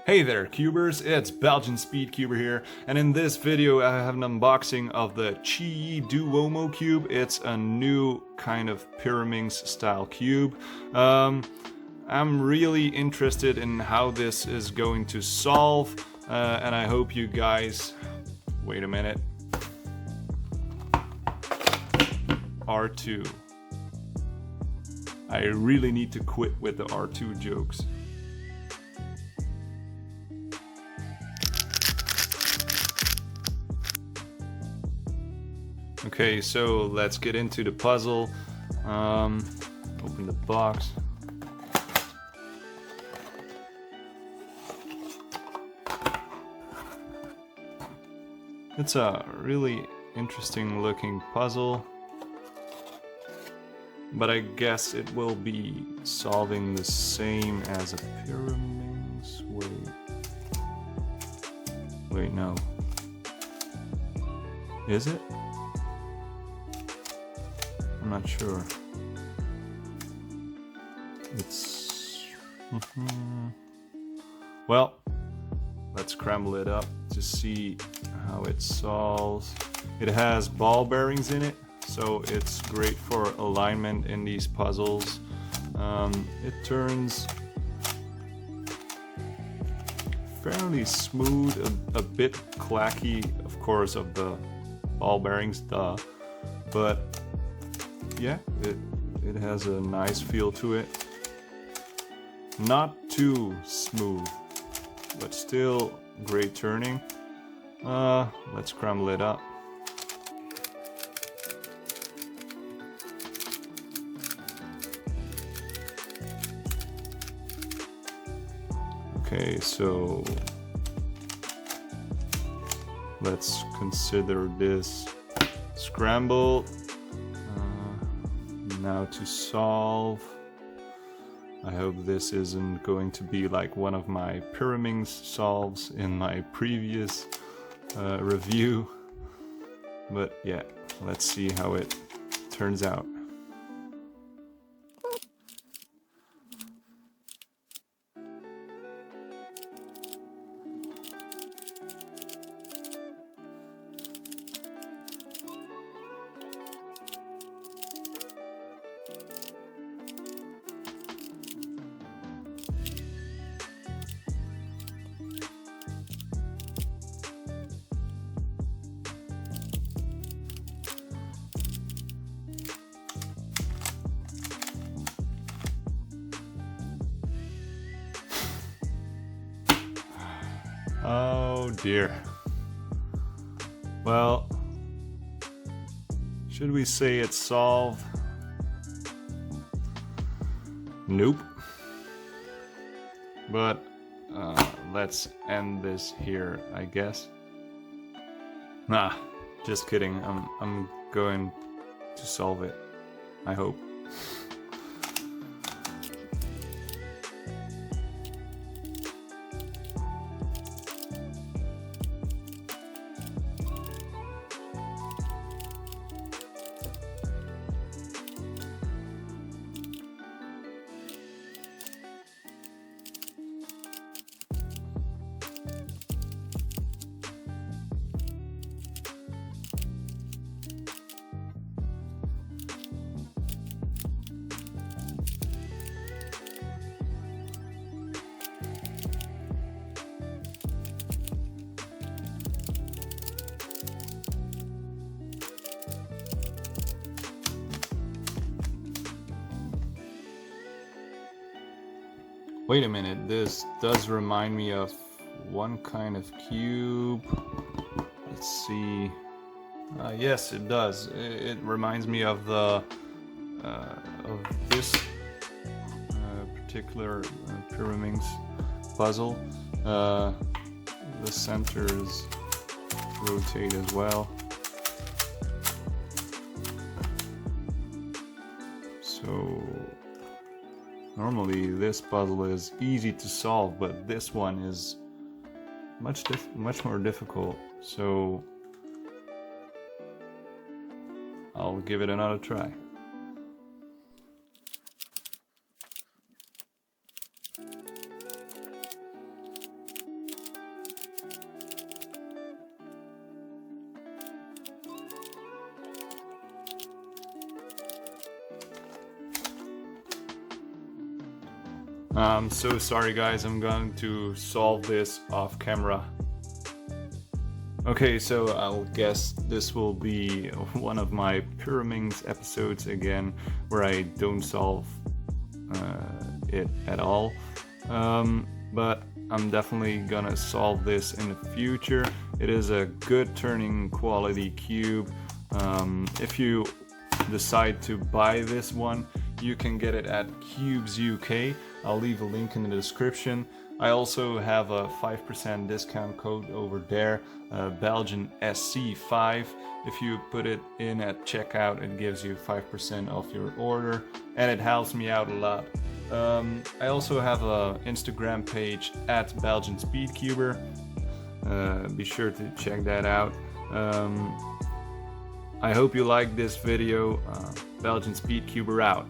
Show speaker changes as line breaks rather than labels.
Hey there cubers, it's Belgian Speedcuber here, and in this video I have an unboxing of the QiYi Duomo cube. It's a new kind of Pyraminx style cube. I'm really interested in how this is going to solve, and I hope you guys... Wait a minute. R2. I really need to quit with the R2 jokes. Okay, so let's get into the puzzle. Open the box. It's a really interesting looking puzzle, but I guess it will be solving the same as a Pyraminx. Wait, no. Is it? I'm not sure. It's... Well, let's scramble it up to see how it solves. It has ball bearings in it, so it's great for alignment in these puzzles. It turns fairly smooth, a bit clacky, of course, of the ball bearings, duh. But yeah, it has a nice feel to it. Not too smooth, but still great turning. Let's scramble it up. Okay, so let's consider this scramble. Now to solve. I hope this isn't going to be like one of my Pyraminx solves in my previous review. But yeah, let's see how it turns out. Oh dear. Well, should we say it's solved? Nope. But let's end this here, I guess. Nah, just kidding. I'm going to solve it, I hope. Wait a minute, this does remind me of one kind of cube. Let's see. Yes, it does. It reminds me of the of this particular Pyraminx puzzle. The centers rotate as well. So normally this puzzle is easy to solve, but this one is much more difficult. So I'll give it another try. I'm so sorry guys, I'm going to solve this off camera. Okay, so I'll guess this will be one of my Pyraminx episodes again, where I don't solve it at all. But I'm definitely gonna solve this in the future. It is a good turning quality cube. If you decide to buy this one, you can get it at Cubes UK. I'll leave a link in the description. I also have a 5% discount code over there, Belgian SC5. If you put it in at checkout, it gives you 5% off your order, and it helps me out a lot. I also have an Instagram page at Belgian Speedcuber. Be sure to check that out. I hope you liked this video. Belgian Speedcuber out.